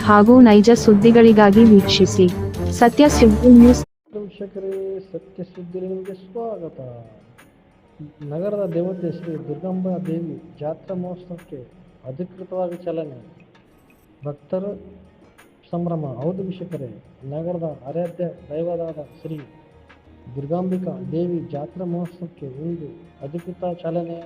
ಹಾಗೂ ನೈಜ ಸುದ್ದಿಗಳಿಗಾಗಿ ವೀಕ್ಷಿಸಿ ಸತ್ಯ ಸುದ್ದಿ ನ್ಯೂಸ್. ವೀಕ್ಷಕರೇ, ಸತ್ಯ ಸುದ್ದಿ ನಿಮಗೆ ಸ್ವಾಗತ. ನಗರದ ದೇವತೆ ಶ್ರೀ ದುರ್ಗಾಂಬಾ ದೇವಿ ಜಾತ್ರಾ ಮಹೋತ್ಸವಕ್ಕೆ ಅಧಿಕೃತವಾಗಿ ಚಾಲನೆ, ಭಕ್ತರ ಸಂಭ್ರಮ. ಹೌದು ವೀಕ್ಷಕರೇ, ನಗರದ ಆರಾಧ್ಯ ದೈವವಾದ ಶ್ರೀ ದುರ್ಗಾಂಬಿಕಾ ದೇವಿ ಜಾತ್ರಾ ಮಹೋತ್ಸವಕ್ಕೆ ಇಂದು ಅಧಿಕೃತ ಚಾಲನೆ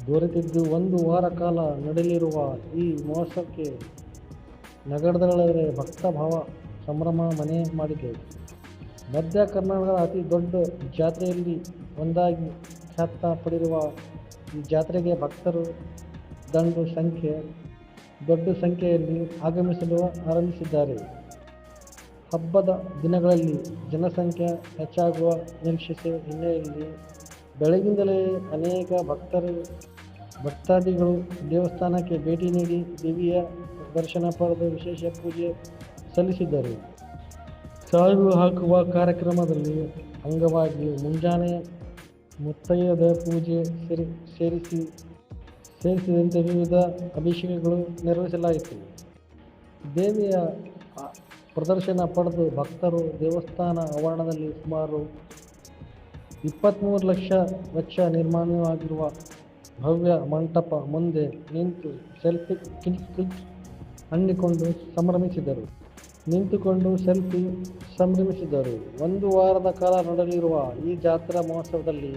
ದೊರೆತಿದ್ದು, ಒಂದು ವಾರ ಕಾಲ ನಡೆಯಲಿರುವ ಈ ಮಹೋತ್ಸವಕ್ಕೆ ನಗರದೆಲ್ಲೆಡೆ ಭಕ್ತ ಭಾವ ಸಂಭ್ರಮ ಮನೆ ಮಾಡಿದೆ. ಮಧ್ಯ ಕರ್ನಾಟಕದ ಅತಿ ದೊಡ್ಡ ಜಾತ್ರೆಯಲ್ಲಿ ಒಂದಾಗಿ ಖ್ಯಾತ ಪಡೆದಿರುವ ಈ ಜಾತ್ರೆಗೆ ಭಕ್ತರು ದೊಡ್ಡ ಸಂಖ್ಯೆಯಲ್ಲಿ ಆಗಮಿಸಲು ಆರಂಭಿಸಿದ್ದಾರೆ. ಹಬ್ಬದ ದಿನಗಳಲ್ಲಿ ಜನಸಂಖ್ಯೆ ಹೆಚ್ಚಾಗುವ ನಿರೀಕ್ಷೆ ಹಿನ್ನೆಲೆಯಲ್ಲಿ ಬೆಳಗಿನಿಂದಲೇ ಅನೇಕ ಭಕ್ತಾದಿಗಳು ದೇವಸ್ಥಾನಕ್ಕೆ ಭೇಟಿ ನೀಡಿ ದೇವಿಯ ದರ್ಶನ ಪಡೆದು ವಿಶೇಷ ಪೂಜೆ ಸಲ್ಲಿಸಿದರು. ಸಾಲು ಹಾಕುವ ಕಾರ್ಯಕ್ರಮದಲ್ಲಿ ಅಂಗವಾಗಿ ಮುಂಜಾನೆ ಮುತ್ತೈದೆಯ ಪೂಜೆ ಸೇರಿಸಿದಂತೆ ವಿವಿಧ ಅಭಿಷೇಕಗಳು ನೆರವೇರಿಸಲಾಯಿತು. ದೇವಿಯ ಪ್ರದರ್ಶನ ಪಡೆದು ಭಕ್ತರು ದೇವಸ್ಥಾನ ಆವರಣದಲ್ಲಿ ಸುಮಾರು 23 ಲಕ್ಷ ವೆಚ್ಚ ನಿರ್ಮಾಣವಾಗಿರುವ ಭವ್ಯ ಮಂಟಪ ಮುಂದೆ ನಿಂತು ಸೆಲ್ಫಿ ಕ್ಲಿಕ್ ಸಂಭ್ರಮಿಸಿದರು. ಒಂದು ವಾರದ ಕಾಲ ನಡೆಯಲಿರುವ ಈ ಜಾತ್ರಾ ಮಹೋತ್ಸವದಲ್ಲಿ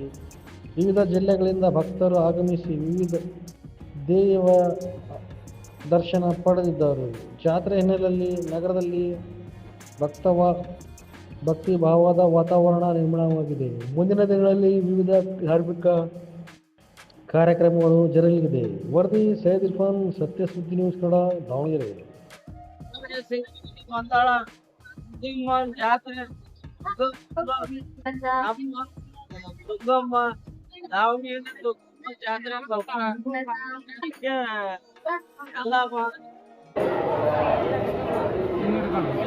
ವಿವಿಧ ಜಿಲ್ಲೆಗಳಿಂದ ಭಕ್ತರು ಆಗಮಿಸಿ ವಿವಿಧ ದೇವ ದರ್ಶನ ಪಡೆದಿದ್ದರು. ಜಾತ್ರೆ ಹಿನ್ನೆಲೆಯಲ್ಲಿ ನಗರದಲ್ಲಿ ಭಕ್ತಿ ಭಾವದ ವಾತಾವರಣ ನಿರ್ಮಾಣವಾಗಿದೆ. ಮುಂದಿನ ದಿನಗಳಲ್ಲಿ ವಿವಿಧ ಧಾರ್ಮಿಕ ಕಾರ್ಯಕ್ರಮಗಳು ಜರುಗಲಿದೆ. ವರದಿ ಸೈಯದ್ ಇರ್ಫಾನ್, ಸತ್ಯ ಸುದ್ದಿ ನ್ಯೂಸ್ ಕನ್ನಡ, ದಾವಣಗೆರೆ.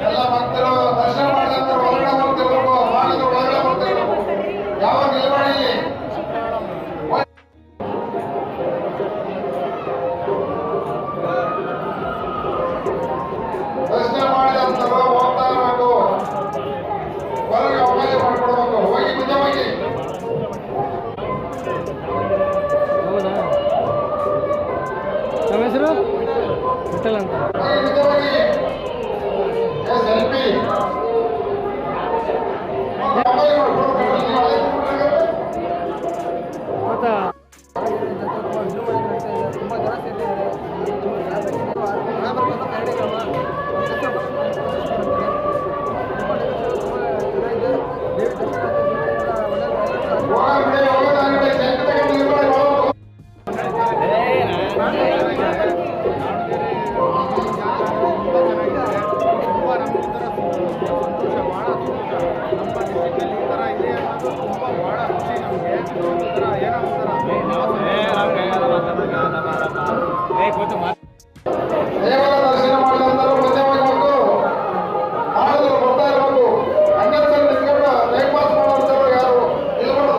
ಎಲ್ಲ ಭಕ್ತರು ದರ್ಶನ ಮಾಡಿದಂತ ಹೊರಗಡೆ ಬರ್ತಿರ್ಬೇಕು, ಮಾಡಿದ ಒಳಗಡೆ ಬರ್ತಿರ್ಬೇಕು. ಯಾವ ನಿಲುವಳಿಯಲ್ಲಿ ದರ್ಶನ ಮಾಡಿದಂತರು ಹೋಗ್ತಾ ಇರಬೇಕು, ಹೊರಗೆ ಅವಕಾಶ ಮಾಡಿಕೊಡ್ಬೇಕು. ಹೋಗಿ ಮುಂದೆ ಹೋಗಿ. ನಮ್ಮ ಹೆಸರು ವಿಠಲ್ ಅಂತ. ಮುಂದೆ ಹೋಗಿ. ಸೆಲ್ಫಿ ದೇವರ ದರ್ಶನ ಮಾಡಿದಂತರು ಮುಂದೆ ಹೋಗಬೇಕು, ಮಾಡಿದ್ರು ಬರ್ತಾ ಇರಬೇಕು. ಹಂಗಂತ ನಿಂತ್ಕೊಂಡು ಟೈಮ್ ಪಾಸ್ ಮಾಡೋರು ಯಾರು ನಿಲ್ಬಾರ್ದು.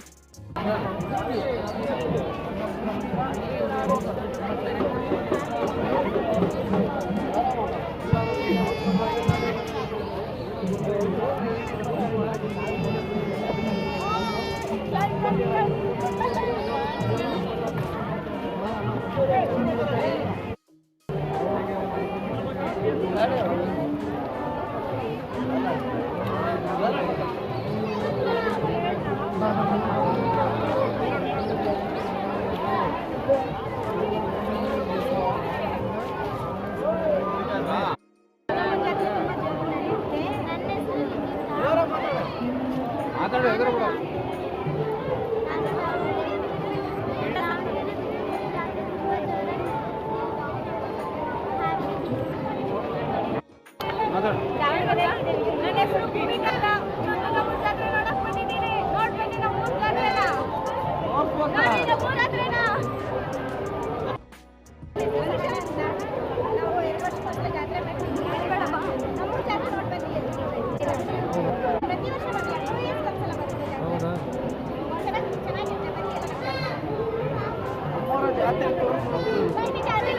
ಜಾತ್ರೆ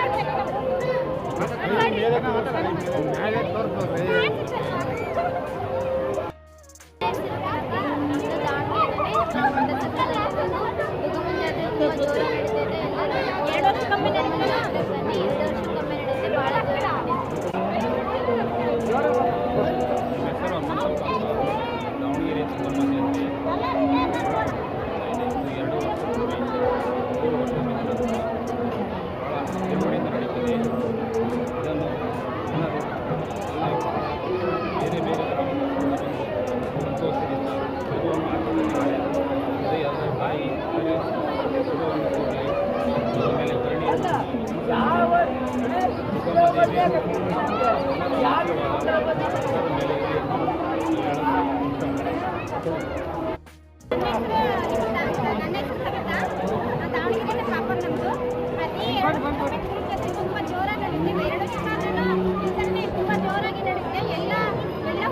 ತುಂಬಾ ಜೋರಾಗಿ ನಡೀತಿದೆ. 2 ದಿನ ತುಂಬಾ ಜೋರಾಗಿ ನಡೀತಿದೆ. ಎಲ್ಲ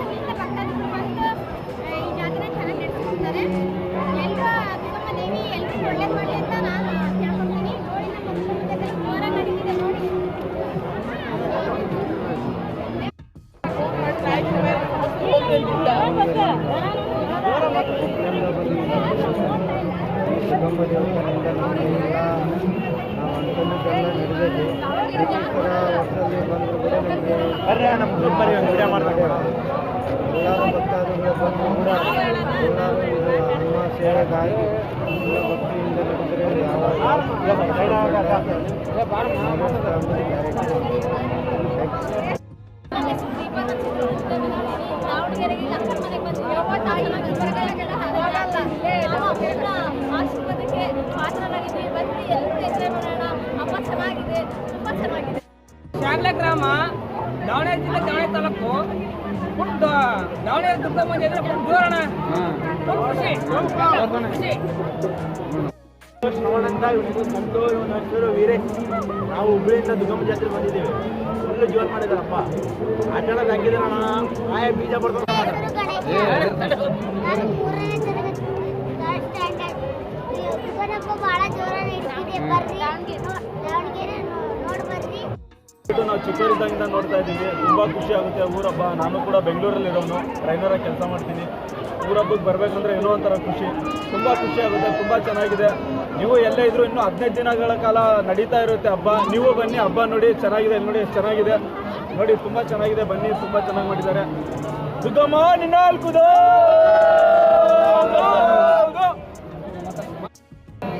ಊರಿಂದ ಭಕ್ತಾದಿಗಳು ಬಂದು ಈ ಜಾತ್ರೆ ಚೆನ್ನಾಗಿ ನಡೆಸ್ಕೊಡ್ತಾರೆ. ಎಲ್ಲರೂ ದುರ್ಗಮ್ಮ ದೇವಿ ಎಲ್ಲರೂ ಒಳ್ಳೇದು ಮಾಡಲಿ ಅಂತ ನಾನು ಕೇಳ್ಕೊಳ್ತೀನಿ. ನೋಡಿ ನಮ್ಮ ದುರ್ಗಮ್ಮ ಜಾತ್ರೆ ಜೋರಾಗಿ ನಡೀತಿದೆ ನೋಡಿ. ದುರ್ಗಮ್ಮ ದೇವಸ್ಥಾನದಿಂದ ನಮಗೆಲ್ಲ ನಾವು ಅಂದ್ಕೊಂಡಿದ್ದೆಲ್ಲ ನಡೆದಿದೆ. ಪ್ರತಿಷ್ಠರ ವರ್ಷದಲ್ಲಿ ಬಂದರೂ ಕೂಡ ನಮಗೆ ಎಲ್ಲರೂ ಭಕ್ತಾದಿಗಳು ಬಂದರೂ ಕೂಡ ಎಲ್ಲರೂ ಇದು ಹನುಮ ಸೇವೆಗಾಗಿ ಎಲ್ಲ ಭಕ್ತಿಯಿಂದ ನಡೆದರೆ ದಾವಣಗೆರೆಗೆ ಅಕ್ಕನ ಮನೆಗೆ ಬಂದಿದ್ದೀವಿ. ಆಶೀರ್ವಾದಕ್ಕೆ ಪಾತ್ರರಾಗಿದ್ದೀವಿ. ಬಂದು ಎಲ್ಲರೂ ಎಂಜಾಯ್ ಮಾಡೋಣ. ಹಬ್ಬ ಚೆನ್ನಾಗಿದೆ, ತುಂಬ ಚೆನ್ನಾಗಿದೆ. ಶಾಗ್ಲೆ ಗ್ರಾಮ, ದಾವಣಗೆರೆ ಜಿಲ್ಲೆ, ದಾವಣಗೆರೆ ತಾಲೂಕು. ದಾವಣಗೆರೆ ದುರ್ಗಮ್ಮ ಜಾತ್ರೆ ಜೋರಣ, ಖುಷಿ. ಶ್ರವಣಂತ ಇವನಿಗೂ ನಮ್ಮದು ಇವನ ಹೆಸರು ವೀರೇಶ್. ನಾವು ಹುಬ್ಬಳ್ಳಿಯಿಂದ ದುರ್ಗಮ್ಮ ಜಾತ್ರೆ ಬಂದಿದ್ದೀವಿ. ಫುಲ್ಲು ಜೋರು ಮಾಡಿದಾರಪ್ಪ. ಆಟಾಡೋದು ಹಾಕಿದಾರಣ ಆಯ ಬೀಜ ಬರ್ತಾರೆ. ನಾವು ಚಿಕ್ಕವರಿದ್ದಾಗಿಂದ ನೋಡ್ತಾ ಇದ್ದೀವಿ. ತುಂಬ ಖುಷಿ ಆಗುತ್ತೆ ಊರಬ್ಬ. ನಾನು ಕೂಡ ಬೆಂಗಳೂರಲ್ಲಿರೋನು, ಟ್ರೈನರಾಗಿ ಕೆಲಸ ಮಾಡ್ತೀನಿ. ಊರಬ್ಬಕ್ಕೆ ಬರಬೇಕಂದ್ರೆ ಏನೋ ಒಂಥರ ಖುಷಿ, ತುಂಬ ಖುಷಿ ಆಗುತ್ತೆ. ತುಂಬ ಚೆನ್ನಾಗಿದೆ. ನೀವು ಎಲ್ಲೇ ಇದ್ರು ಇನ್ನೂ 15 ದಿನಗಳ ಕಾಲ ನಡೀತಾ ಇರುತ್ತೆ ಹಬ್ಬ. ನೀವು ಬನ್ನಿ, ಹಬ್ಬ ನೋಡಿ, ಚೆನ್ನಾಗಿದೆ. ನೋಡಿ ಎಷ್ಟು ಚೆನ್ನಾಗಿದೆ ನೋಡಿ, ತುಂಬ ಚೆನ್ನಾಗಿದೆ. ಬನ್ನಿ, ತುಂಬ ಚೆನ್ನಾಗಿ ಮಾಡಿದ್ದಾರೆ. ದುರ್ಗಮ್ಮ ನಿನ್ನಾಲ್ಕುದು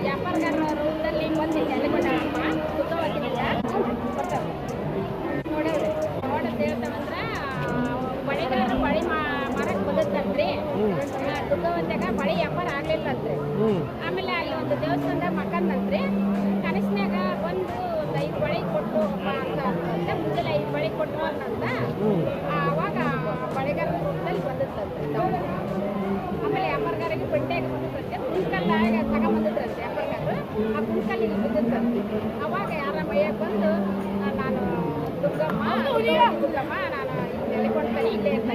ವ್ಯಾಪಾರಗಾರರ ಊರಲ್ಲಿ ಬಂದಿದ್ದೆ ಅಲ್ಲಿಗೊಂಡಪ್ಪ ನೋಡೋದು ಹೇಳ್ತಾವಂದ್ರೆ ಬಳೆಗಾರರು ಬಳೆ ಮಾರಕ್ಕೆ ಬಂದತ್ತಂತ್ರಿ. ದುರ್ಗವಂತಾಗ ಬಳೆ ವ್ಯಾಪಾರ ಆಗ್ಲಿಲ್ಲ ಅಂತ್ರಿ. ಆಮೇಲೆ ಅಲ್ಲಿ ಒಂದು ದೇವಸ್ಥಾನದಾಗ ಮಕ್ಕಂದಂತ್ರಿ. ಕನಸಿನಾಗ ಬಂದು ಒಂದು 5 ಬಳೆ ಕೊಟ್ಟು ಅಂತ ಮುಂಜಾನೆ 5 ಬಳೆ ಕೊಟ್ಟು ಅಂತ ಆವಾಗ ಬಳೆಗಾರರ ರೂಪದಲ್ಲಿ ಬಂದತ್ತಂತ್ರಿ. ಆಮೇಲೆ ವ್ಯಾಪಾರಗಾರಿಗೆ ಬಟ್ಟೆಗೆ ಬಂದಿದ್ರಂತೆ. ಕುಂಕಲ್ಲಾಗ ತಗೊಂಬಂದಿದ್ರಂತೆ ವ್ಯಾಪಾರಗಾರರು. ಆ ಕುಂಕಲ್ಲಿಗೆ ಬಿದ್ದಿದ್ರಂತೆ. ಅವಾಗ ಯಾರ ಮೈಯಾಗ ಬಂದು ನಾನು ದುರ್ಗಮ್ಮ ನಾನು ನೆಲೆ ಕೊಡ್ತೇನೆ ಇಲ್ಲೇ ಅಂತ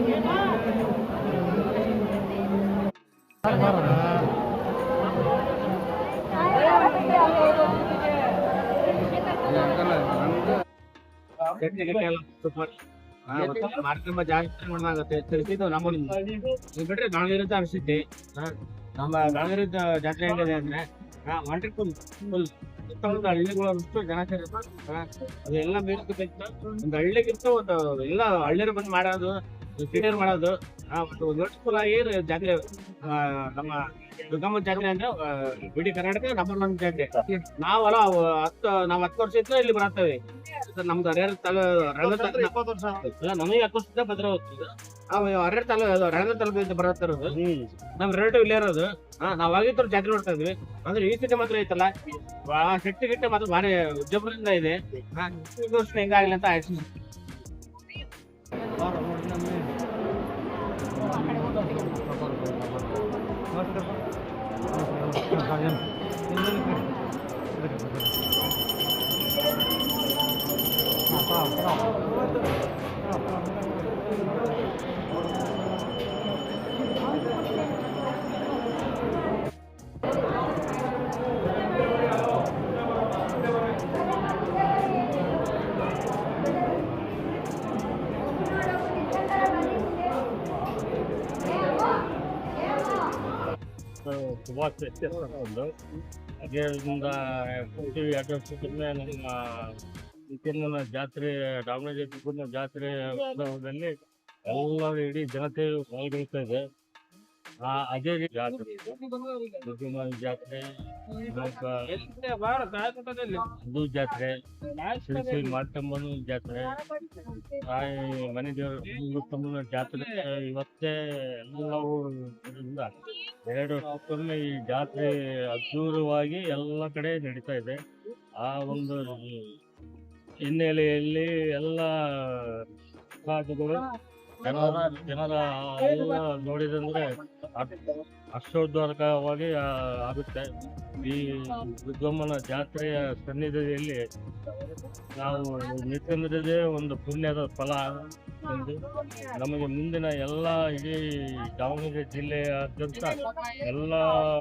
ಮಾರ್ಕೆಂಬ ಜಾಸ್ತಿ ಮಾಡಲಾಗುತ್ತೆ. ತಿರ್ಗಿದ್ದು ನಮ್ಮಲ್ಲಿ ಬಿಟ್ಟರೆ ದಾವಣಗೆರೆ ಅನಿಸುತ್ತೆ. ನಮ್ಮ ದಾವಣಗೆರೆ ಜಾತ್ರೆ ಹೆಂಗಿದೆ ಅಂದರೆ ಫುಲ್ ಸುತ್ತಮುತ್ತ ಹಳ್ಳಿಗಳು ಅಷ್ಟು ಜನ ಸೇರಿರ್ತಾರೆ. ಅದೆಲ್ಲ ಮೇಲ್ಕಿಂತ ಒಂದು ಹಳ್ಳಿಗಿಂತ ಒಂದು ಎಲ್ಲ ಹಳ್ಳಿಯರು ಬಂದು ಮಾಡೋದು, ಸಿಟಿಯರ್ ಮಾಡೋದು ಒಂದು ಬ್ಯೂಟಿಫುಲ್ ಆಗಿ ಜಾತ್ರೆ. ನಮ್ಮ ದುರ್ಗಮ್ಮ ಜಾತ್ರೆ ಅಂದ್ರೆ ಇಡೀ ಕರ್ನಾಟಕ ನಂಬರ್ 1 ಜಾತ್ರೆ. ನಾವೆಲ್ಲ 10 ವರ್ಷ ಇತ್ತು ಇಲ್ಲಿ ಬರ್ತೇವೆ. ನಮ್ದು ಹರಿಹರ ನಮಗೆ 10 ವರ್ಷದಿಂದ ಬಂದ್ರೆ ಹೋಗ್ತದೆ. ನಾವು ಹರಿಹರ ತಾಲೂಕಿಂದ ಬರತ್ತಿರೋದು. ನಮ್ಮ ರಿಲೇಟಿವ್ ಇಲ್ಲೇ ಇರೋದು. ನಾವ್ ಆಗಿತ್ತು ಜಾತ್ರೆ ನೋಡ್ತಾ ಇದ್ವಿ. ಅಂದ್ರೆ ಈ ಸಿಟಿ ಮಾತ್ರ ಐತಲ್ಲ, ಶೆಟ್ಟಿ ಗಿಟ್ಟ ಮಾತ್ರ ಭಾರಿ ಉಜ್ಜಬರಿಂದ ಇದೆ. ಈ ವರ್ಷ ಹೆಂಗಾಗಲಿ ಅಂತ ಆಯ್ತು. ಸುಭಾಷ್ ಎಸ್ ಒಂದು ಅದರಿಂದ ಹೋಗ್ತೀವಿ 2 ವರ್ಷಕ್ಕೊಮ್ಮೆ ನಮ್ಮ ನಿತ್ಯನ ಜಾತ್ರೆ ದಾವಣಗೆರೆ ಜಾತ್ರೆ ಉತ್ಸವದಲ್ಲಿ ಎಲ್ಲರೂ ಇಡೀ ಜನತೆ ಪಾಲ್ಗೊಳ್ತಾ ಇದೆ. ಅದೇ ರೀತಿ ಜಾತ್ರೆ ಜಾತ್ರೆ ಅದು ಜಾತ್ರೆ ಶ್ರೀ ಮಾರ್ತಮ್ಮನ ಜಾತ್ರೆ ಮನೆ ದೇವರ ಜಾತ್ರೆ ಇವತ್ತೇ ಎಲ್ಲವೂ 2 ವರ್ಷಕ್ಕೊಮ್ಮೆ ಈ ಜಾತ್ರೆ ಅದ್ಭುತವಾಗಿ ಎಲ್ಲ ಕಡೆ ನಡೀತಾ ಇದೆ. ಆ ಒಂದು ಹಿನ್ನೆಲೆಯಲ್ಲಿ ಎಲ್ಲ ಜನರ ಎಲ್ಲ ನೋಡಿದಂದ್ರೆ ಹರ್ಷೋದ್ವಾರಕವಾಗಿ ಆಗುತ್ತೆ. ಈ ದುರ್ಗಮ್ಮನ ಜಾತ್ರೆಯ ಸನ್ನಿಧಿಯಲ್ಲಿ ನಾವು ನಿಂತಿರುವುದೇ ಒಂದು ಪುಣ್ಯದ ಫಲ ಎಂದು ನಮಗೆ ಮುಂದಿನ ಎಲ್ಲ ಇಡೀ ದಾವಣಗೆರೆ ಜಿಲ್ಲೆಯಾದ್ಯಂತ ಎಲ್ಲ